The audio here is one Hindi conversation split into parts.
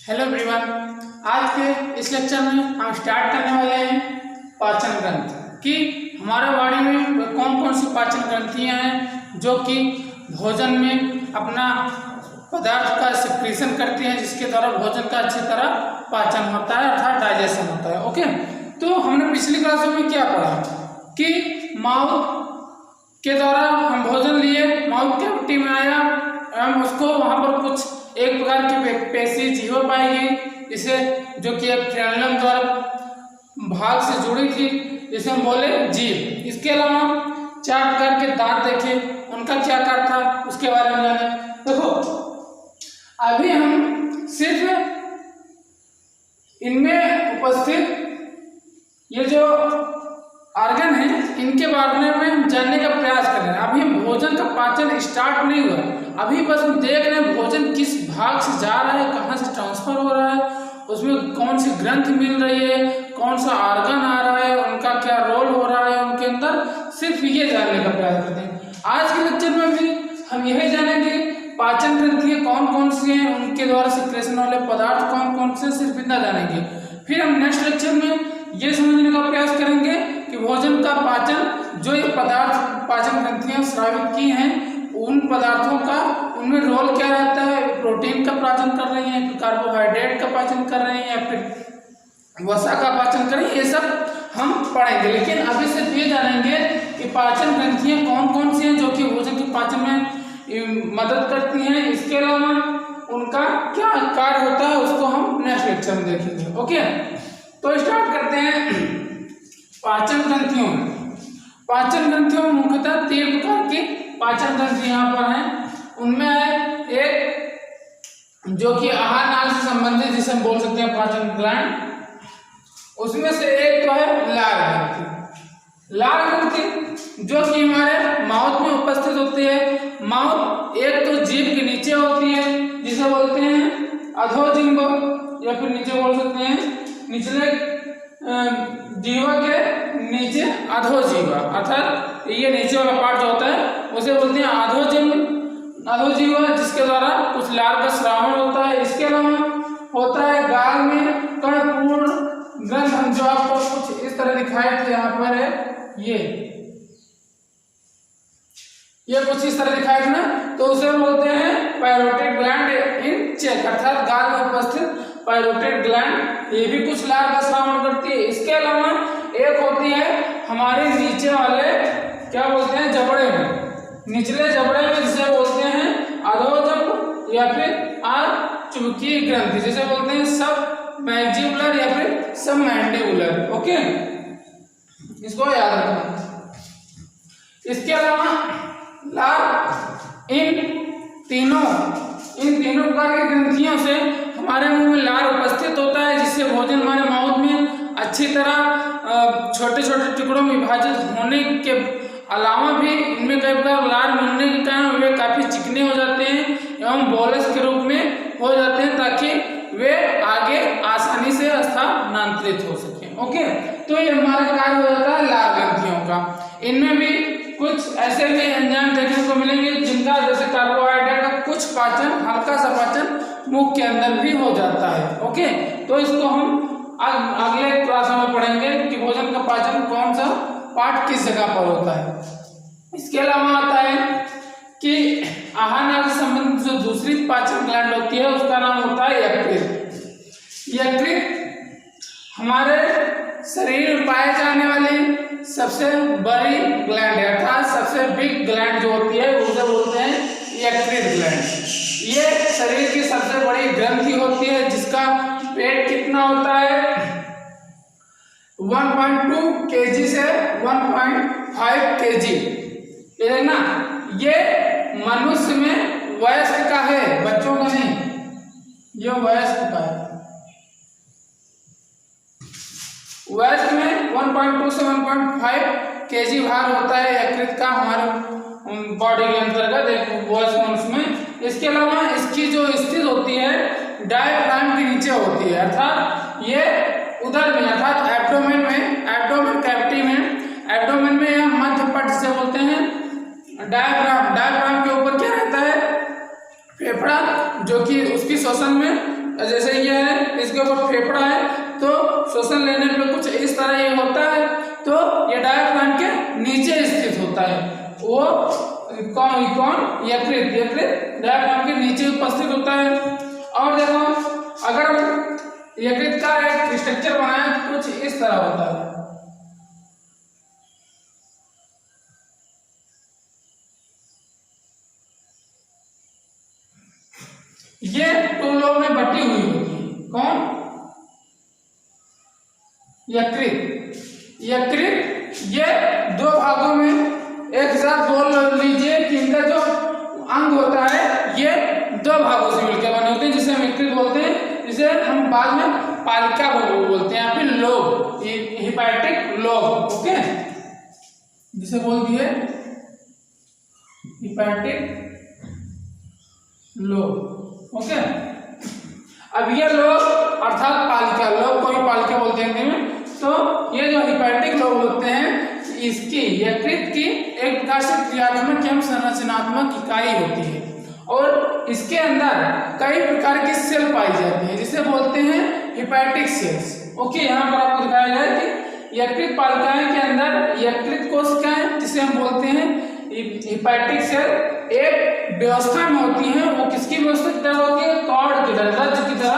हेलो एवरीवन, आज के इस लेक्चर में हम स्टार्ट करने वाले हैं पाचन ग्रंथि कि हमारे बॉडी में कौन कौन सी पाचन ग्रंथियां हैं जो कि भोजन में अपना पदार्थ का सिक्रीशन करती हैं, जिसके द्वारा भोजन का अच्छी तरह पाचन होता है अर्थात डाइजेशन होता है। ओके, तो हमने पिछली क्लासों में क्या पढ़ा कि माउथ के द्वारा हम भोजन लिए, माउथ कैविटी में आया, हम उसको वहाँ पर कुछ एक प्रकार की पेशी जीवा पाई गई, इसे जो कि एक फ्रेनम द्वारा भाग से जुड़ी थी, जिसे हम बोले जीभ। इसके अलावा 4 प्रकार के दांत देखे, उनका क्या कार्य था उसके बारे में जाने। देखो, अभी हम सिर्फ इनमें उपस्थित ये जो ऑर्गन है इनके बारे में हम जानने का प्रयास कर रहे हैं। अभी भोजन का पाचन स्टार्ट नहीं हुआ, अभी बस हम देख रहे हैं भोजन किस भाग से जा रहा है, कहाँ से ट्रांसफर हो रहा है, उसमें कौन सी ग्रंथि मिल रही है, कौन सा ऑर्गन आ रहा है, उनका क्या रोल हो रहा है उनके अंदर, सिर्फ ये जानने का प्रयास करते हैं। आज के लेक्चर में भी हम यही जानेंगे पाचन ग्रंथियाँ कौन कौन सी हैं, उनके द्वारा सिक्रेशन वाले पदार्थ कौन कौन से, सिर्फ इतना जानेंगे। फिर हम नेक्स्ट लेक्चर में ये समझने का प्रयास करेंगे कि भोजन का पाचन, जो ये पदार्थ पाचन ग्रंथियां स्रावित की हैं, उन पदार्थों का उनमें रोल क्या रहता है, प्रोटीन का पाचन कर रही हैं, कार्बोहाइड्रेट का पाचन कर रही हैं, या फिर वसा का पाचन कर रही हैं, ये सब हम पढ़ेंगे। लेकिन अभी सिर्फ ये जानेंगे कि पाचन ग्रंथियां कौन कौन सी हैं जो कि भोजन के पाचन में मदद करती हैं। इसके अलावा उनका क्या कार्य होता है उसको हम नेक्स्ट लेक्चर में देखेंगे। ओके, तो स्टार्ट करते हैं पाचन ग्रंथियों में। पाचन ग्रंथियों में मुख्यतः 3 प्रकार की पाचन ग्रंथि यहाँ पर हैं। उनमें है एक जो कि आहार नाल से संबंधित, जिसे हम बोल सकते हैं पाचन ग्लैंड, उसमें से एक तो है लार ग्रंथि। लार ग्रंथि जो कि हमारे माउथ में उपस्थित होती है। माउथ एक तो जीभ के नीचे होती है, जिसे बोलते हैं अधोजिह्वा, या फिर नीचे बोल सकते हैं निचले जीवा के नीचे अधोजीवा, अर्थात ये नीचे वाला पार्ट जो होता है उसे बोलते हैं अधोजीवा, जिसके द्वारा कुछ लार का श्रावण होता है। इसके अलावा होता है गाल में कर्णपूर्ण ग्रंथ, जो आपको कुछ इस तरह दिखाए थे, यहाँ पर है ये कुछ इस तरह दिखाए थे ना, तो उसे बोलते हैं पैरोटिड ग्लैंड इन चेक, अर्थात गाल में उपस्थित पैरोटिड ग्लैंड, ये भी कुछ लार का श्रावण करती है। इसके अलावा एक होती है हमारे नीचे वाले क्या बोलते हैं जबड़े में, निचले जबड़े में, जिसे बोलते हैं अधोजब या फिर चुबकी ग्रंथि, जिसे बोलते हैं सब मैक्सिबुलर या फिर सब मैंडिबुलर। ओके, इसको याद रखना। इसके अलावा लार इन तीनों प्रकार की ग्रंथियों से हमारे मुंह में लार उपस्थित होता है, जिससे भोजन हमारे माउथ में अच्छी तरह छोटे छोटे टुकड़ों में विभाजित होने के अलावा भी इनमें कई प्रकार लार मिलने के कारण वे काफी चिकने हो जाते हैं एवं बोलस के रूप में हो जाते हैं, ताकि वे आगे आसानी से स्थानांतरित हो सके। ओके, तो ये हमारा कार्य हो जाता है लार ग्रंथियों का। इनमें भी कुछ ऐसे भी एंजाइम देखने को मिलेंगे जिनका, जैसे कार्बोहाइड्रेट का कुछ पाचन, हल्का सा पाचन मुख के अंदर भी हो जाता है। ओके, तो इसको हम अगले क्लास में पढ़ेंगे कि भोजन का पाचन कौन सा पार्ट किस जगह पर होता है। इसके अलावा आता है कि आहार नाल से संबंधित जो दूसरी पाचन ग्लैंड होती है उसका नाम होता है यकृत। यकृत हमारे शरीर में पाए जाने वाली सबसे बड़ी ग्लैंड है, अर्थात सबसे बिग ग्लैंड जो होती है उसे बोलते हैं यकृत ग्लैंड। ये शरीर की सबसे बड़ी ग्रंथि होती है, जिसका वेट कितना होता है 1.2 kg से 1.5 kg। ये देखना, ये मनुष्य में वयस्क का है, बच्चों का नहीं, ये वयस्क का है। वयस्क में 1.2 से 1.5 kg भार होता है यकृत का हमारे बॉडी के अंतर्गत वयस्क मनुष्य में। इसके अलावा इसकी जो स्थिति होती है डायफ्राम के नीचे होती है, अर्थात ये उधर में, अर्थात एब्डोमेन कैविटी में, एब्डोमेन में यह मध्य पट से बोलते हैं डायफ्राम के ऊपर क्या रहता है फेफड़ा, जो कि उसकी श्वसन में जैसे ये है, इसके ऊपर फेफड़ा है, तो श्वसन लेने पे कुछ इस तरह ये होता है, तो ये डायफ्राम के नीचे स्थित होता है। वो कौन यकृत डायफ्राम के नीचे उपस्थित होता है। और देखो अगर यकृत का एक स्ट्रक्चर बनाया तो कुछ इस तरह होता है। ये 2 लोब में बटी हुई होती है। कौन? यकृत ये 2 भागों में एक साथ बोल लीजिए कि इनका जो अंग होता है ये 2 भागों से मिलकर बने होते हैं, जिसे हम यकृत बोलते हैं, जिसे हम बाद में पालिका बोलते हैं, या फिर लोब, हिपैटिक लोब। ओके, जिसे बोल दिए हिपैटिक लोब। ओके, अब ये लोब अर्थात पालिका, लोब को भी पालिका बोलते हैं हिंदी में। तो ये जो हिपैटिक लोब होते हैं, इसकी यकृत की एक प्रकार से क्रियात्मक एवं संरचनात्मक इकाई होती है, और इसके अंदर कई प्रकार की सेल पाई जाती है, जिसे बोलते हैं हिपैटिक सेल्स। ओके, यहाँ पर आपको दिखाया गया है कि यकृत पालिकाएं के अंदर यकृत कोशिकाएं, जिसे हम बोलते हैं हिपैटिक सेल, एक व्यवस्था में होती है। वो किसकी व्यवस्था की तरह होती है? कॉर्ड की तरह, रज्जु की तरह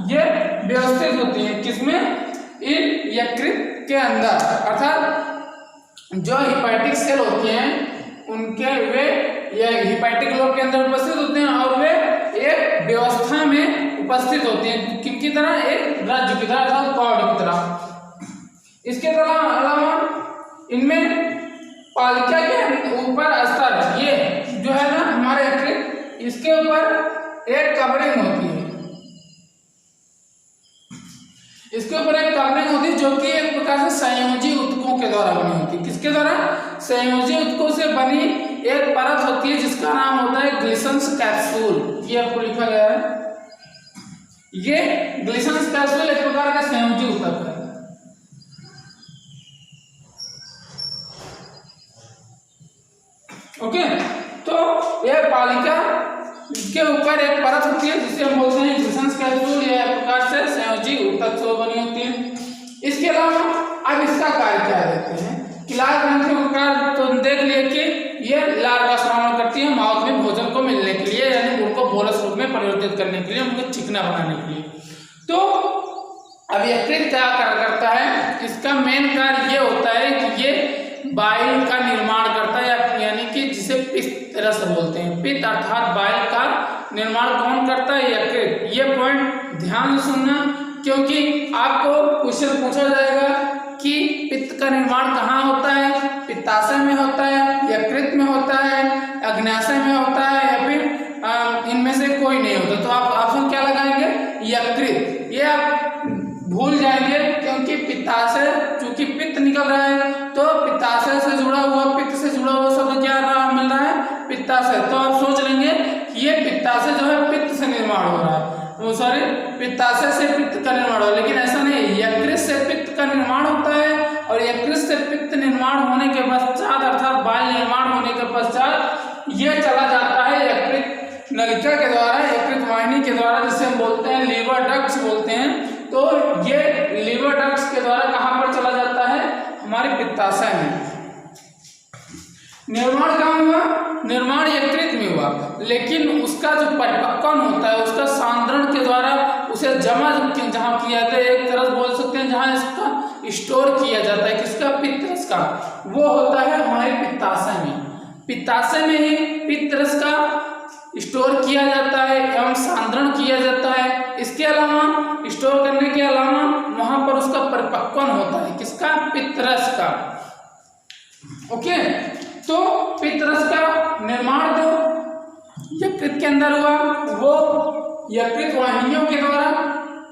ये व्यवस्थित होती है। किसमें? इन यकृत के अंदर। अर्थात जो हिपैटिक सेल होती हैं उनके वे ये हिपैटिक लोब के अंदर उपस्थित होते हैं, और वे एक व्यवस्था में उपस्थित होते हैं। किनकी तरह? एक रज्जु की तरह अर्थात कॉर्ड की तरह। इसके अलावा इनमें पालिका के ऊपर स्तर, ये जो है ना हमारे यकृत, इसके ऊपर एक कवरिंग होती है। इसके ऊपर एक कवरिंग होती है जो कि एक प्रकार से संयोजी ऊतकों के द्वारा बनी होती है। किसके द्वारा? संयोजी ऊतकों से बनी एक परत होती है जिसका नाम होता है ग्लिसन्स कैप्सूल। ये आपको लिखा गया है, ये ग्लिसन्स कैप्सूल एक प्रकार का संयोजी ऊतक है। ओके, तो यह पालिका के ऊपर एक परत होती है जिसे हम बोलते हैं ग्लिसन्स कैप्सूल। यह एक प्रकार से संयोजी ऊतक से बनी होती है। इसके अलावा अब इसका कार्य क्या देते हैं कि लाल ग्रंथि प्रकार, तो देख लिए कि ये लार का श्रवण करती है माउथ में भोजन को मिलने के लिए, यानी उनको बोलस रूप में परिवर्तित करने के लिए, उनको चिकना बनाने के लिए। तो अब यकृत क्या करता है? इसका मेन कार्य ये होता है कि ये बाइल का निर्माण करता है, यानी कि जिसे पित्त रस बोलते हैं। पित्त अर्थात बाइल का निर्माण कौन करता है? यकृत। ये पॉइंट ध्यान से सुनना, क्योंकि आपको क्वेश्चन पूछा जाएगा कि पित्त का निर्माण कहाँ होता है? पित्ताशय में होता है, यकृत में होता है, अग्न्याशय में होता है, या फिर इनमें से कोई नहीं होता। तो आप ऑप्शन क्या लगाएंगे? यकृत। ये आप भूल जाएंगे, क्योंकि पित्ताशय, चूंकि पित्त निकल रहा है तो पित्ताशय से जुड़ा हुआ, पित्त से जुड़ा हुआ शब्द क्या मिल रहा है? पित्ताशय। तो आप सोच लेंगे कि ये पित्ताशय जो है पित्त से निर्माण हो रहा है, वो सॉरी पित्ताशय से पित्त का निर्माण हो, लेकिन ऐसा नहीं, यकृत से पित्त का निर्माण होता है। और यकृत से पित्त निर्माण होने के पश्चात अर्थात बाल निर्माण होने के पश्चात ये चला जाता है यकृत नलिका के द्वारा, यकृत वाहिनी के द्वारा, जिसे हम बोलते हैं लीवर डक्ट्स बोलते हैं। तो ये लीवर डक्ट्स के द्वारा कहाँ पर चला जाता है? हमारे पित्ताशय में। निर्माण कहाँ हुआ? निर्माण यकृत में हुआ, लेकिन उसका जो परिपक्वन होता है, उसका सांद्रण के द्वारा उसे जमा जहाँ किया जाता है, एक तरह बोल सकते हैं जहाँ इसका स्टोर किया जाता है, किसका? पित्त रस का, वो होता है हमारे पित्ताशय में। पित्ताशय में ही पित्त रस का स्टोर किया जाता है एवं सांद्रण किया जाता है। इसके अलावा स्टोर करने के अलावा वहां पर उसका परिपक्वन होता है, किसका? पित्त रस का। ओके, तो पित्त रस का निर्माण जो यकृत के अंदर हुआ, वो यकृत वाहिनियों के द्वारा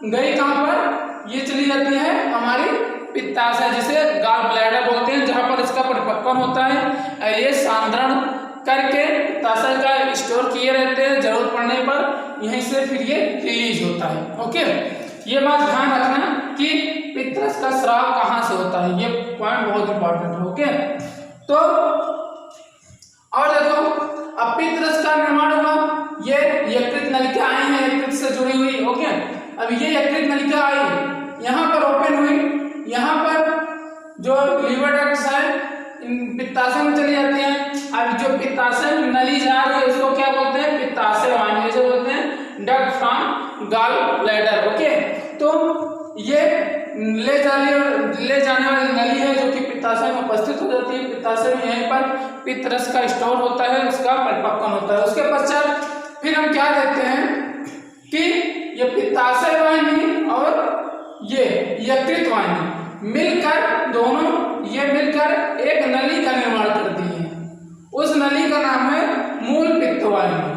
गई कहां पर? ये चली जाती है हमारी पित्ताशय, जिसे गॉल ब्लैडर बोलते हैं, जहां पर इसका परिपक्वन होता है। ये सांद्रण करके पित्ताशय का स्टोर किए रहते हैं, जरूरत पड़ने पर यहीं से फिर ये रिलीज होता है। ओके, ये बात ध्यान रखना कि पित्त रस का स्राव कहाँ से होता है, ये पॉइंट बहुत इंपॉर्टेंट है। ओके, तो और देखो, अब पित्त रस का निर्माण हुआ, ये यकृत नलिका आई है यकृत से जुड़ी हुई। ओके, अब ये यकृत नलिका आई, यहाँ पर ओपन हुई, यहाँ पर जो लीवर डक्ट्स है पित्ताशय में चली जाती है। अब जो पित्ताशय में नली जा रही है उसको क्या बोलते हैं? पित्ताशय वाहिनी, जो बोलते हैं duct from gall bladder. Okay, तो ये ले जाने वाली नली है जो कि पित्ताशय में उपस्थित हो जाती है। पित्ताशय में यहीं पर पित्त रस का स्टोर होता है, उसका परिपक्वन होता है। उसके पश्चात फिर हम क्या देखते हैं कि ये पित्ताशय वाहिनी और ये यकृत वाहिनी मिलकर, दोनों ये मिलकर एक नली का निर्माण करती है। उस नली का नाम है मूल पित्त वाहिनी।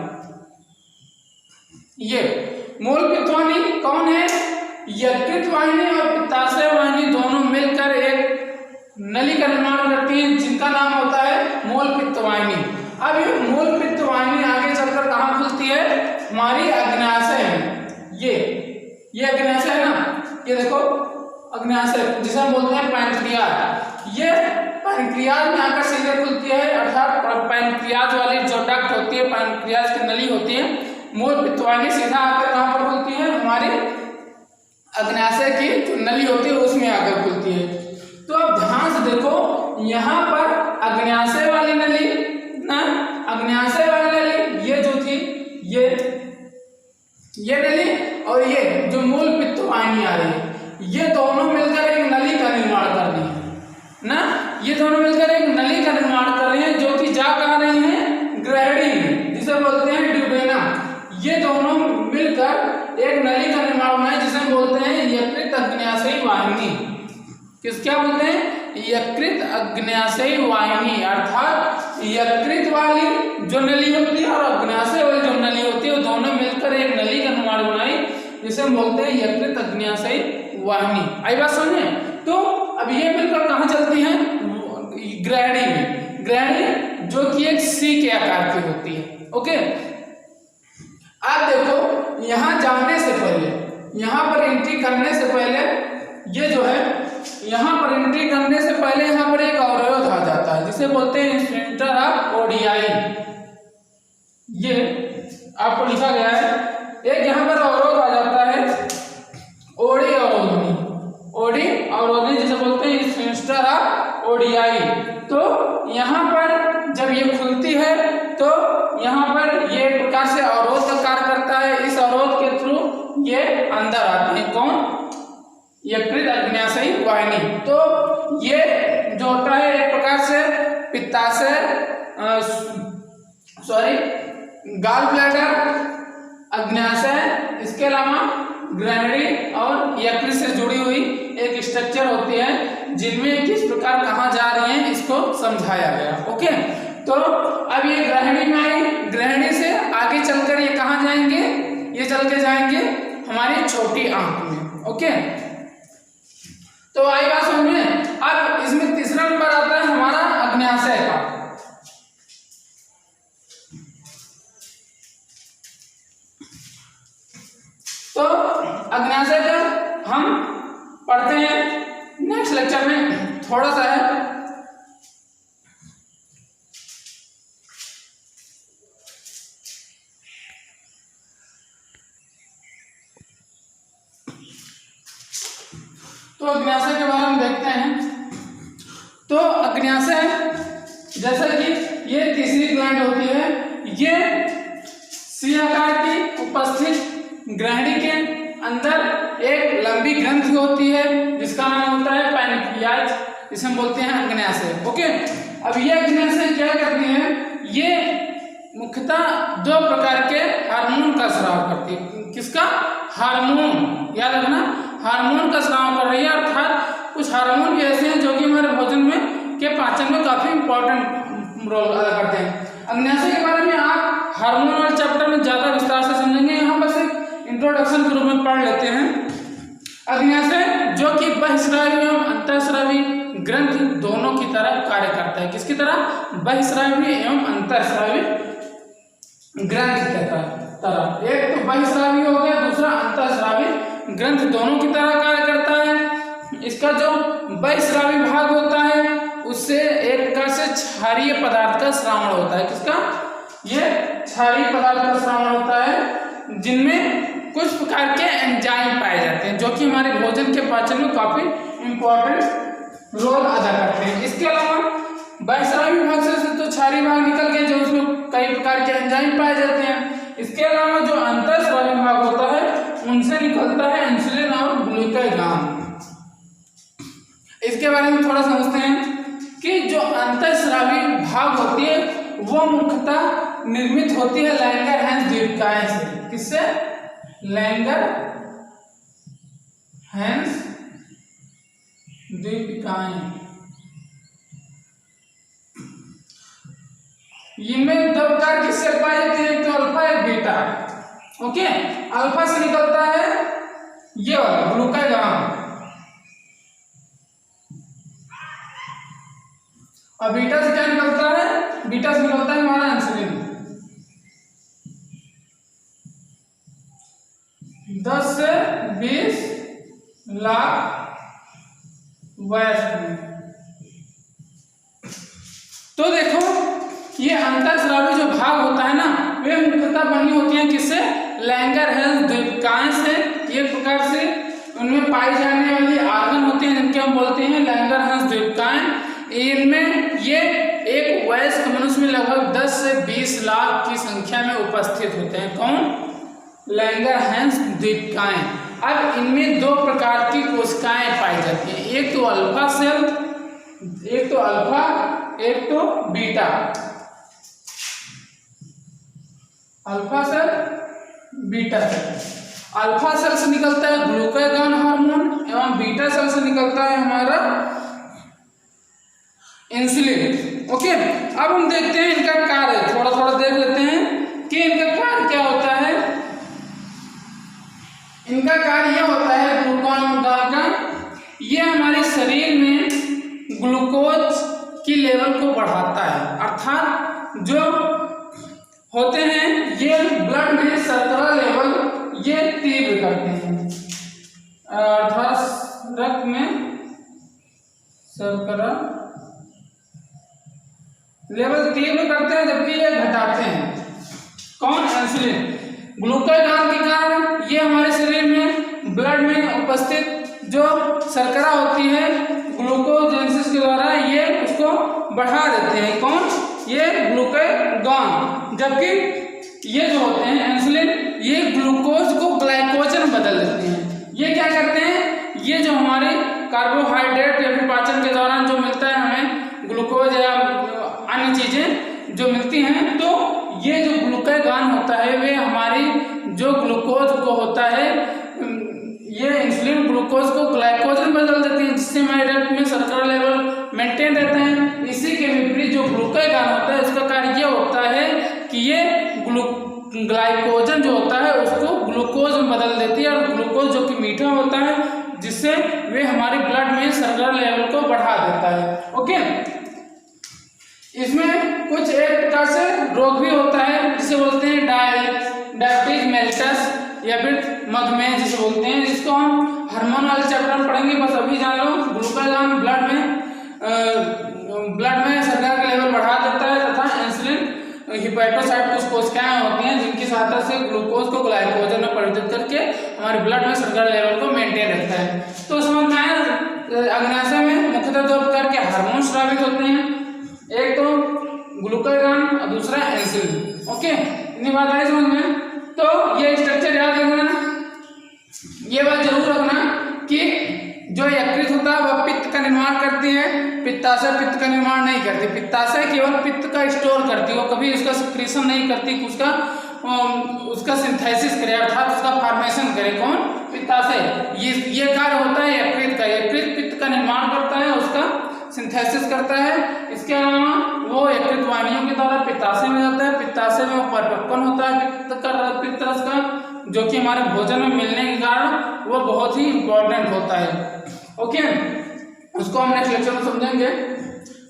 ये मूल पित्त वाहिनी कौन है? यकृत वाहिनी और पित्ताशय वाहिनी दोनों मिलकर एक नली का निर्माण करती हैं, जिनका नाम होता है मूल पित्त वाहिनी। अब ये मूल पित्त वाहिनी आगे चलकर कहाँ खुलती है? हमारी अग्न्याशय में। ये अग्न्याशय है ना, ये देखो अग्न्याशय, जिसे हम बोलते हैं पैंक्रियाज। ये पैंक्रियाज में आकर सीधे खुलती है, अर्थात पैंक्रियाज वाली जो डक्ट होती है, पैंक्रियाज की नली होती है, मूल पित्त वाहिनी सीधा आकर कहाँ पर खुलती है? हमारे अग्न्याशय की जो नली होती है उसमें आकर खुलती है। तो अब ध्यान से देखो, यहाँ पर अग्न्याशय वाली नली ना, अग्न्याशय वाली नली ये जो थी, ये नली और ये जो मूल पित्त वाहिनी आ रही है, ये दोनों मिलकर एक नली का निर्माण कर रही है ना। ये दोनों मिलकर एक नली का निर्माण कर रही है, जो कि जा कहाँ रही है? ग्रहणी में, जिसे बोलते हैं ड्यूडेनम। ये दोनों मिलकर एक नली का निर्माण होना है, जिसे हम बोलते हैं यकृत अग्न्याशयी वाहिनी। क्या बोलते हैं? यकृत अग्न्याशयी वाहिनी, अर्थात यकृत वाली जो नली होती है और अग्न्याशय वाली जो नली होती है, वो दोनों मिलकर एक नली का निर्माण बनाई, जिसे हम बोलते हैं यकृत अग्न्याशयी वाहिनी। आई बात समझे? तो अब ये मिलकर कहाँ चलती हैं? ग्रहणी में। ग्रहणी जो कि एक सी के आकार की होती है। ओके, आप देखो यहाँ जाने से पहले, यहाँ पर एंट्री करने से पहले, ये जो है यहाँ पर एंट्री करने से पहले यहाँ पर एक अवरोध आ जाता है, जिसे बोलते हैं स्फिंक्टर ऑफ ओडियाई। ये आपको लिखा गया है, एक यहाँ पर अवरोध आ जाता है, ओडी अवरोधनी, ओडी अवरोधनी जिसे बोलते हैं स्फिंक्टर ऑफ ओडियाई। तो यहाँ पर जब ये खुलती है तो यहाँ पर ये एक प्रकार से अवरोध का कार्य करता है। इस अवरोध के थ्रू ये अंदर आते हैं। कौन? यकृत अग्न्याशयी वाहिनी। तो ये जो होता है एक प्रकार से पित्ताशय, गॉल ब्लैडर, अग्न्याशय, इसके अलावा ग्रहणी और यकृत से जुड़ी हुई एक स्ट्रक्चर होती है, जिनमें किस प्रकार कहाँ जा रही है इसको समझाया गया। ओके, तो अब ये ग्रहणी में आई, ग्रहणी से आगे चलकर ये कहाँ जाएंगे? ये चल के जाएंगे हमारी छोटी आंख में। ओके, तो आई बात समझ में। अब इसमें तीसरा नंबर आता है हमारा अग्न्याशय का। तो अग्न्याशय का हम पढ़ते हैं नेक्स्ट लेक्चर में, थोड़ा सा है। तो अग्न्याशय के बारे में देखते हैं। तो अग्न्याशय जैसा कि ये तीसरी ग्लैंड होती है, ये सी आकार की उपस्थित ग्रहणी के अंदर एक लंबी ग्रंथि होती है, जिसका नाम होता है पैनक्रियाज, जिसे हम बोलते हैं अग्न्याशय। ओके, अब ये अग्न्याशय क्या करती है? ये मुख्यतः दो प्रकार के हार्मोन का स्राव करती है। किसका? हार्मोन, याद रखना, हार्मोन का स्राव कर रही है। अर्थात कुछ हार्मोन भी ऐसे हैं जो कि हमारे भोजन में के पाचन में काफी इंपॉर्टेंट रोल अदा करते हैं। अग्न्याशय के बारे में आप हार्मोन वाले चैप्टर में ज्यादा विस्तार से समझेंगे, यहाँ बस एक इंट्रोडक्शन के रूप में पढ़ लेते हैं। अग्न्याशय जो कि बहिस्रावी एवं अंतःस्रावी ग्रंथि दोनों की तरह कार्य करता है। किसकी तरह? बहिस्रावी एवं अंतःस्रावी ग्रंथि की तरह। एक तो बहिस्रावी हो गया, दूसरा अंतःस्रावी ग्रंथ दोनों की तरह कार्य करता है। इसका जो बहिस्रावी भाग होता है उससे एक प्रकार से क्षारीय पदार्थ का श्रावण होता है। किसका? ये क्षारीय पदार्थ का श्रावण होता है, जिनमें कुछ प्रकार प्रकार के एंजाइम पाए जाते हैं जो कि हमारे भोजन के पाचन में काफी इंपॉर्टेंट रोल अदा करते हैं। इसके अलावा बहिस्रावी भाग से तो क्षारीय भाग निकल गए जो उसमें कई प्रकार के एंजाइम पाए जाते हैं। इसके अलावा जो अंतःस्रावी भाग होता है उनसे निकलता है इंसुलिन और ग्लूकागॉन। इसके बारे में थोड़ा समझते हैं कि जो अंतःस्रावी भाग होती है वो मुख्यतः निर्मित होती है लैंगरहैंस द्वीपकाय से। किससे? लैंगरहैंस द्वीपकाय। इनमें दो प्रकार की सेल पाई जाती है, एक तो अल्फा एक बीटा। ओके, अल्फा से निकलता है ये वाला ग्लूकागॉन और बीटा से क्या निकलता है? बीटा से निकलता है हमारा इंसुलिन। 10 से 20 लाख वयस्क में। तो देखो ये अंतःस्रावी जो भाग होता है ना वे मुख्यतः बनी होती है किससे? लैंगरहैंस द्वीपकाय से। एक प्रकार से उनमें पाई जाने वाली आर्गन होते हैं जिनके हम बोलते हैं लैंगरहैंस द्वीपकाय। इनमें ये एक वयस्क मनुष्य में लगभग 10 से 20 लाख की संख्या में उपस्थित होते हैं। कौन? लैंगरहैंस द्वीपकाय। अब इनमें दो प्रकार की कोशिकाएं पाई जाती हैं, एक तो अल्फा सेल, एक तो अल्फा एक तो beta. Alpha cell beta cell. Alpha cell से निकलता है ग्लूकागॉन हार्मोन एवं बीटा सेल से निकलता है हमारा इंसुलिन। ओके, अब हम देखते हैं इनका कार्य, थोड़ा थोड़ा देख लेते हैं कि इनका कार्य क्या होता है। इनका कार्य यह होता है ग्लूकागॉन का, ये हमारे शरीर में ग्लूकोज की लेवल को बढ़ाता है, अर्थात जो होते हैं ये ब्लड में शर्करा लेवल ये तीव्र करते हैं, अर्थात रक्त में शर्करा लेवल तीव्र करते हैं जबकि ये घटाते हैं। कौन? इंसुलिन। ग्लूकागॉन के कारण ये हमारे शरीर में ब्लड में उपस्थित जो शर्करा होती है ग्लूकोजेनेसिस के द्वारा ये उसको बढ़ा देते हैं। कौन? ये ग्लूकागॉन। जबकि ये जो होते हैं इंसुलिन ये ग्लूकोज को ग्लाइकोजन में बदल देते हैं। ये क्या करते हैं? ये जो हमारे कार्बोहाइड्रेट या फिर पाचन के दौरान जो मिलता है हमें ग्लूकोज या अन्य चीजें जो मिलती हैं, तो ये जो ग्लूकागॉन होता है वे हमारी जो ग्लूकोज को होता है ये इंसुलिन ग्लूकोज को ग्लाइकोजन बदल देती है जिससे हमारे रक्त में शर्करा लेवल मेंटेन रहते हैं। इसी के विपरीत जो ग्लूकागॉन होता है उसका कार्य यह होता है कि ये ग्लाइकोजन जो होता है उसको ग्लूकोज में बदल देती है और ग्लूकोज जो कि मीठा होता है जिससे वे हमारे ब्लड में शर्करा लेवल को बढ़ा देता है। ओके, इसमें कुछ एक प्रकार से रोग भी होता है जिसे बोलते हैं डायबिटीज मेलिटस या फिर मधुमेह जिसे बोलते हैं, जिसको हम हार्मोन वाले चैप्टर में पढ़ेंगे। बस अभी जान लो ग्लूकागॉन ब्लड में शर्करा का लेवल बढ़ा देता है तथा इंसुलिन हिपैटोसाइट कुछ कोशिकाएं होती हैं जिनकी सहायता से ग्लूकोज को ग्लाइकोजन में परिवर्तित करके हमारे ब्लड में शर्करा लेवल को मेंटेन रखता है। तो समझ में आया, अग्न्याशय में मुख्यतः दो प्रकार के हार्मोन स्रावित होते हैं, एक तो ग्लूकागॉन और दूसरा इंसुलिन। ओके, इतनी बात आई समझ में। तो ये स्ट्रक्चर याद रखना, ये बात जरूर रखना कि जो यकृत होता है वह पित्त का निर्माण करती है, पित्ताशय पित्त का निर्माण नहीं करती। पित्ताशय केवल पित्त का स्टोर करती है, वो कभी उसका सिक्रीशन नहीं करती कि उसका सिंथेसिस करे अर्थात उसका फॉर्मेशन करे। कौन? पित्ताशय। ये कार्य होता है यकृत का। यकृत पित्त का निर्माण करता है, उसका सिंथेसिस करता है। इसके अलावा वो यकृत वाहिनियों के द्वारा पित्ताशय में जाता है, पित्ताशय में वो परिपक्वन होता है पित्त रस का, जो कि हमारे भोजन में मिलने के कारण वो बहुत ही इंपॉर्टेंट होता है। ओके, उसको हम नेक्स्ट लेक्चर में समझेंगे।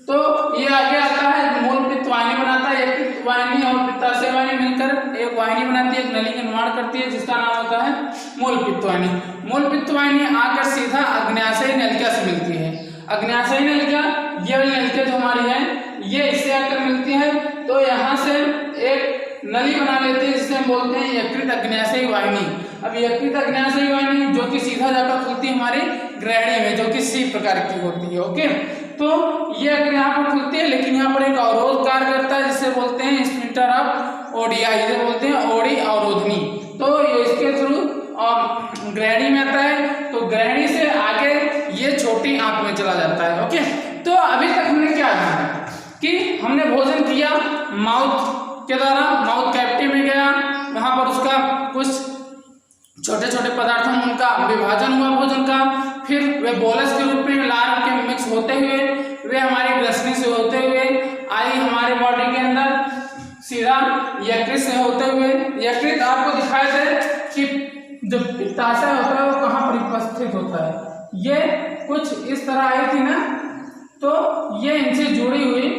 तो ये आगे आता है मूल पित्त वाहिनी बनाता है, एक पित्त वाहिनी और पित्ताशय वाहिनी मिलकर एक वाहिनी बनाती है, एक नली का निर्माण करती है जिसका नाम होता है मूल पित्त वाहिनी। मूल पित्त वाहिनी आकर सीधा अग्न्याशयी नलिका से मिलती है। अग्न्याशयी नलिका ये वाली नलिका जो हमारी है ये इससे आकर मिलती है, तो यहाँ से एक नली बना लेते हैं जिसे हम बोलते हैं यकृत अग्न्याशयी वाहिनी। अब यकृत अग्नाशय वाहिनी जो कि सीधा जाकर खुलती है हमारी ग्रहणी में, जो कि सी प्रकार की होती है। ओके, तो ये अगर यहाँ पर खुलती है, लेकिन यहाँ पर एक अवरोध कार्य करता है जिसे बोलते हैं स्फिंक्टर ऑफ ओडियाई, जिसे बोलते हैं ओडी अवरोधनी। तो इसके थ्रू ग्रहणी में आता है, तो ग्रहणी से आगे ये छोटी आंत में चला जाता है। ओके, तो अभी तक हमने क्या जाना कि हमने भोजन किया माउथ के द्वारा, माउथ कैविटी में गया, वहां पर उसका कुछ छोटे छोटे पदार्थों में उनका विभाजन हुआ भोजन का, फिर वे बोलस के रूप में लार के मिक्स होते हुए वे हमारी ग्रसनी से होते हुए आई हमारे बॉडी के अंदर, सीधा यकृत से होते हुए, यकृत आपको दिखाई दे कि जो पित्ताशय होता है वो कहाँ पर उपस्थित होता है, ये कुछ इस तरह आई थी ना, तो ये इनसे जुड़ी हुई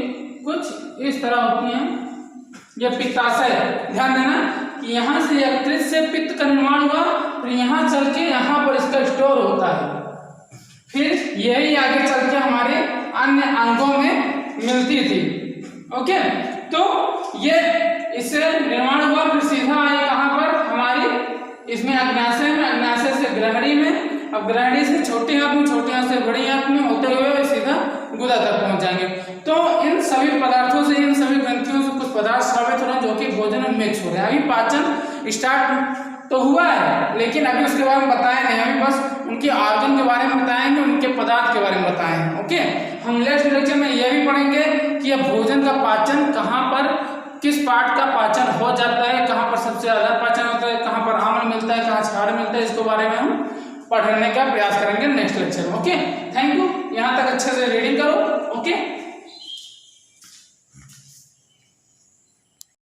कुछ इस तरह होती हैं, ये पित्ताशय। ध्यान देना कि यहाँ से यकृत से पित्त का निर्माण हुआ, फिर यहाँ चल के यहाँ पर इसका स्टोर होता है, फिर यही आगे चल के हमारे अन्य अंगों में मिलती थी। ओके, तो ये इससे निर्माण हुआ, फिर सीधा आए कहाँ पर हमारी इसमें अग्नाशय में, अग्नाशय से ग्रहणी में, अब ग्रहणी से छोटी आंत में, छोटी आंत से बड़ी आंत में होते हुए सीधा गुदा तक पहुंच जाएंगे। तो इन सभी पदार्थों से, इन सभी ग्रंथियों से कुछ पदार्थ स्रावित हो रहे हैं जो कि भोजन में मिक्स हो रहे हैं। अभी पाचन स्टार्ट तो हुआ है, लेकिन अभी उसके बारे में बताया नहीं, अभी बस उनके ऑर्गन के बारे में बताएंगे, उनके पदार्थ के बारे में बताएंगे। ओके, हम नेक्स्ट लेक्चर में यह भी पढ़ेंगे कि यह भोजन का पाचन कहाँ पर, किस पार्ट का पाचन हो जाता है, कहाँ पर सबसे ज्यादा पाचन होता है, कहाँ पर आम्ल मिलता है, कहाँ क्षार मिलता है, इसके बारे में हम पढ़ने का प्रयास करेंगे नेक्स्ट लेक्चर में। ओके, थैंक यू, यहाँ तक अच्छे से रीडिंग करो। ओके।